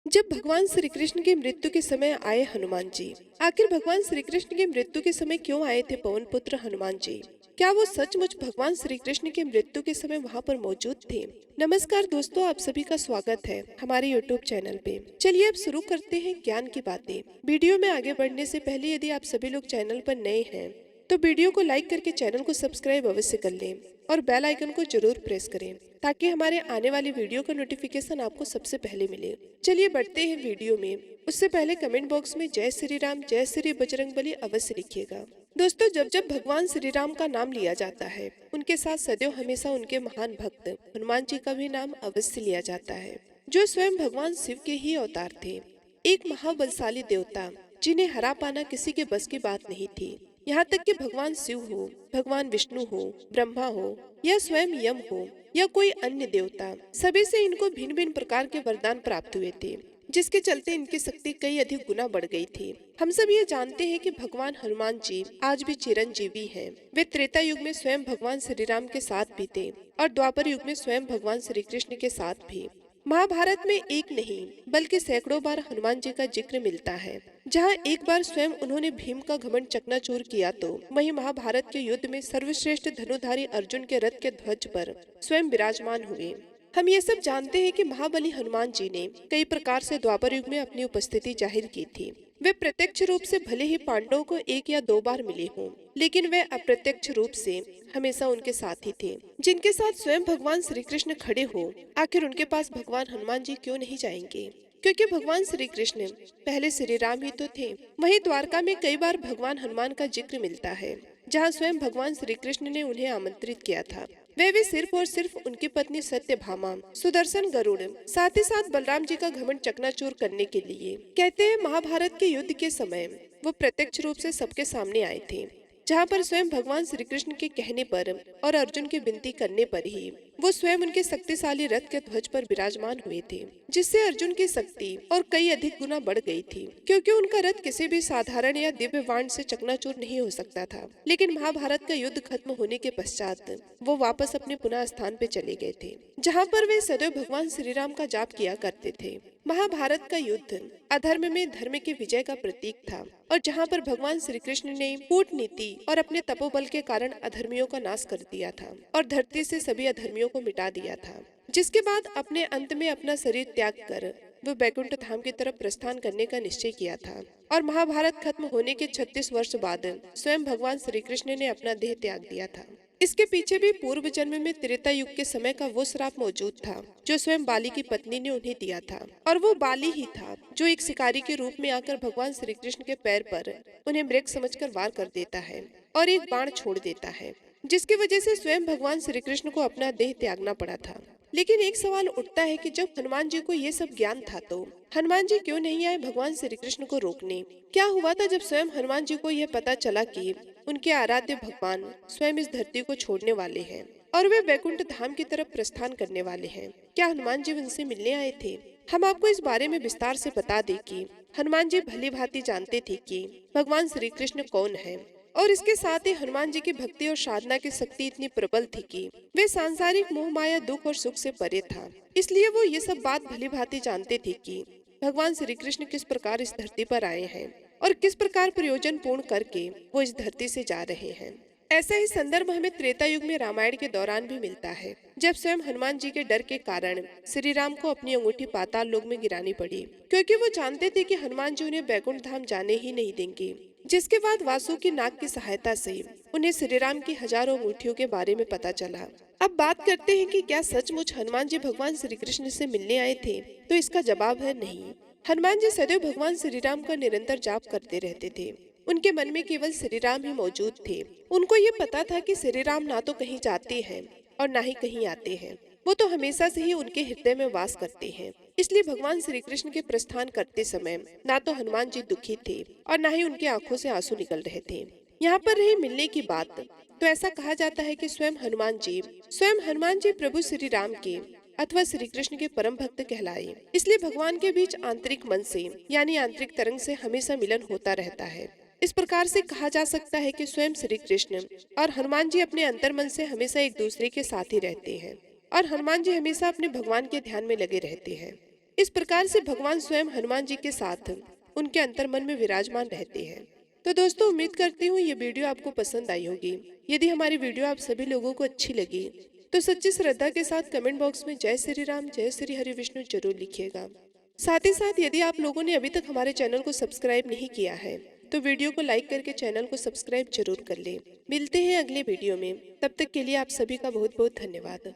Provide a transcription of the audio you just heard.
जब भगवान श्री कृष्ण की मृत्यु के समय आए हनुमान जी। आखिर भगवान श्री कृष्ण की मृत्यु के समय क्यों आए थे पवन पुत्र हनुमान जी? क्या वो सचमुच भगवान श्री कृष्ण की मृत्यु के समय वहाँ पर मौजूद थे? नमस्कार दोस्तों, आप सभी का स्वागत है हमारे यूट्यूब चैनल पे। चलिए अब शुरू करते हैं ज्ञान की बातें। वीडियो में आगे बढ़ने से पहले यदि आप सभी लोग चैनल पर नए हैं तो वीडियो को लाइक करके चैनल को सब्सक्राइब अवश्य कर लें और बेल आइकन को जरूर प्रेस करें ताकि हमारे आने वाली वीडियो का नोटिफिकेशन आपको सबसे पहले मिले। चलिए बढ़ते हैं वीडियो में। उससे पहले कमेंट बॉक्स में जय श्री राम जय श्री बजरंगबली अवश्य लिखिएगा। दोस्तों, जब जब भगवान श्री राम का नाम लिया जाता है उनके साथ सदैव हमेशा उनके महान भक्त हनुमान जी का भी नाम अवश्य लिया जाता है, जो स्वयं भगवान शिव के ही अवतार थे। एक महाबलशाली देवता जिन्हें हरा पाना किसी के बस की बात नहीं थी। यहाँ तक कि भगवान शिव हो, भगवान विष्णु हो, ब्रह्मा हो या स्वयं यम हो या कोई अन्य देवता, सभी से इनको भिन्न भिन्न प्रकार के वरदान प्राप्त हुए थे, जिसके चलते इनकी शक्ति कई अधिक गुना बढ़ गई थी। हम सब ये जानते हैं कि भगवान हनुमान जी आज भी चिरंजीवी हैं। वे त्रेता युग में स्वयं भगवान श्री राम के साथ भी थे और द्वापर युग में स्वयं भगवान श्री कृष्ण के साथ भी। महाभारत में एक नहीं बल्कि सैकड़ों बार हनुमान जी का जिक्र मिलता है। जहाँ एक बार स्वयं उन्होंने भीम का घमंड चकनाचूर किया तो वहीं महाभारत के युद्ध में सर्वश्रेष्ठ धनुधारी अर्जुन के रथ के ध्वज पर स्वयं विराजमान हुए। हम ये सब जानते हैं कि महाबली हनुमान जी ने कई प्रकार से द्वापर युग में अपनी उपस्थिति जाहिर की थी। वे प्रत्यक्ष रूप से भले ही पांडवों को एक या दो बार मिले हों, लेकिन वे अप्रत्यक्ष रूप से हमेशा उनके साथ ही थे, जिनके साथ स्वयं भगवान श्री कृष्ण खड़े हो। आखिर उनके पास भगवान हनुमान जी क्यों नहीं जाएंगे? क्योंकि भगवान श्री कृष्ण पहले श्री राम ही तो थे। वहीं द्वारका में कई बार भगवान हनुमान का जिक्र मिलता है, जहाँ स्वयं भगवान श्री कृष्ण ने उन्हें आमंत्रित किया था। वे भी सिर्फ और सिर्फ उनकी पत्नी सत्यभामा, सुदर्शन गरुड़, साथ ही साथ बलराम जी का घमंड चकनाचूर करने के लिए। कहते हैं महाभारत के युद्ध के समय वो प्रत्यक्ष रूप से सबके सामने आए थे, जहाँ पर स्वयं भगवान श्री कृष्ण के कहने पर और अर्जुन की विनती करने पर ही वो स्वयं उनके शक्तिशाली रथ के ध्वज पर विराजमान हुए थे, जिससे अर्जुन की शक्ति और कई अधिक गुना बढ़ गई थी, क्योंकि उनका रथ किसी भी साधारण या दिव्य बाण से चकनाचूर नहीं हो सकता था। लेकिन महाभारत का युद्ध खत्म होने के पश्चात वो वापस अपने पुनः स्थान पे चले गए थे, जहाँ पर वे सदैव भगवान श्री राम का जाप किया करते थे। महाभारत का युद्ध अधर्म में धर्म के विजय का प्रतीक था और जहाँ पर भगवान श्री कृष्ण ने कूटनीति और अपने तपोबल के कारण अधर्मियों का नाश कर दिया था और धरती से सभी अधर्मियों को मिटा दिया था, जिसके बाद अपने अंत में अपना शरीर त्याग कर वो बैकुंठ धाम की तरफ प्रस्थान करने का निश्चय किया था। और महाभारत खत्म होने के 36 वर्ष बाद स्वयं भगवान श्री कृष्ण ने अपना देह त्याग दिया था। इसके पीछे भी पूर्व जन्म में त्रेता युग के समय का वो श्राप मौजूद था, जो स्वयं बाली की पत्नी ने उन्हें दिया था। और वो बाली ही था जो एक शिकारी के रूप में आकर भगवान श्री कृष्ण के पैर पर उन्हें मृग समझकर वार कर देता है और एक बाण छोड़ देता है, जिसकी वजह से स्वयं भगवान श्री कृष्ण को अपना देह त्यागना पड़ा था। लेकिन एक सवाल उठता है कि जब हनुमान जी को ये सब ज्ञान था तो हनुमान जी क्यों नहीं आए भगवान श्री कृष्ण को रोकने? क्या हुआ था जब स्वयं हनुमान जी को यह पता चला कि उनके आराध्य भगवान स्वयं इस धरती को छोड़ने वाले हैं और वे बैकुंठ धाम की तरफ प्रस्थान करने वाले हैं? क्या हनुमान जी उनसे मिलने आए थे? हम आपको इस बारे में विस्तार से बता दें कि हनुमान जी भली भांति जानते थे कि भगवान श्री कृष्ण कौन है, और इसके साथ ही हनुमान जी की भक्ति और साधना की शक्ति इतनी प्रबल थी कि वे सांसारिक मोह माया दुख और सुख से परे था। इसलिए वो ये सब बात भली भांति जानते थे कि भगवान श्री कृष्ण किस प्रकार इस धरती पर आए हैं और किस प्रकार प्रयोजन पूर्ण करके वो इस धरती से जा रहे हैं। ऐसा ही संदर्भ हमें त्रेता युग में रामायण के दौरान भी मिलता है, जब स्वयं हनुमान जी के डर के कारण श्री राम को अपनी अंगूठी पाताल लोक में गिरानी पड़ी, क्योंकि वो जानते थे कि हनुमान जी उन्हें बैकुंठ धाम जाने ही नहीं देंगे। जिसके बाद वासुकी नाग की सहायता से उन्हें श्री राम की हजारों अंगूठियों के बारे में पता चला। अब बात करते हैं कि क्या सचमुच हनुमान जी भगवान श्री कृष्ण से मिलने आए थे? तो इसका जवाब है नहीं। हनुमान जी सदैव भगवान श्री राम का निरंतर जाप करते रहते थे। उनके मन में केवल श्री राम ही मौजूद थे। उनको ये पता था कि श्री राम ना तो कहीं जाते हैं और ना ही कहीं आते हैं, वो तो हमेशा से ही उनके हृदय में वास करते हैं। इसलिए भगवान श्री कृष्ण के प्रस्थान करते समय ना तो हनुमान जी दुखी थे और ना ही उनकी आंखों से आंसू निकल रहे थे। यहाँ पर रही मिलने की बात, तो ऐसा कहा जाता है कि स्वयं हनुमान जी प्रभु श्री राम के अथवा श्री कृष्ण के परम भक्त कहलाए। इसलिए भगवान के बीच आंतरिक मन से यानी आंतरिक तरंग से हमेशा मिलन होता रहता है। इस प्रकार से कहा जा सकता है कि स्वयं श्री कृष्ण और हनुमान जी अपने अंतर मन से हमेशा एक दूसरे के साथ ही रहते हैं और हनुमान जी हमेशा अपने भगवान के ध्यान में लगे रहते हैं। इस प्रकार से भगवान स्वयं हनुमान जी के साथ उनके अंतर्मन में विराजमान रहते हैं। तो दोस्तों, उम्मीद करती हूँ ये वीडियो आपको पसंद आई होगी। यदि हमारी वीडियो आप सभी लोगों को अच्छी लगी तो सच्ची श्रद्धा के साथ कमेंट बॉक्स में जय श्री राम, जय श्री हरि विष्णु जरूर लिखिएगा। साथ ही साथ यदि आप लोगों ने अभी तक हमारे चैनल को सब्सक्राइब नहीं किया है तो वीडियो को लाइक करके चैनल को सब्सक्राइब जरूर कर लें। मिलते हैं अगले वीडियो में, तब तक के लिए आप सभी का बहुत बहुत धन्यवाद।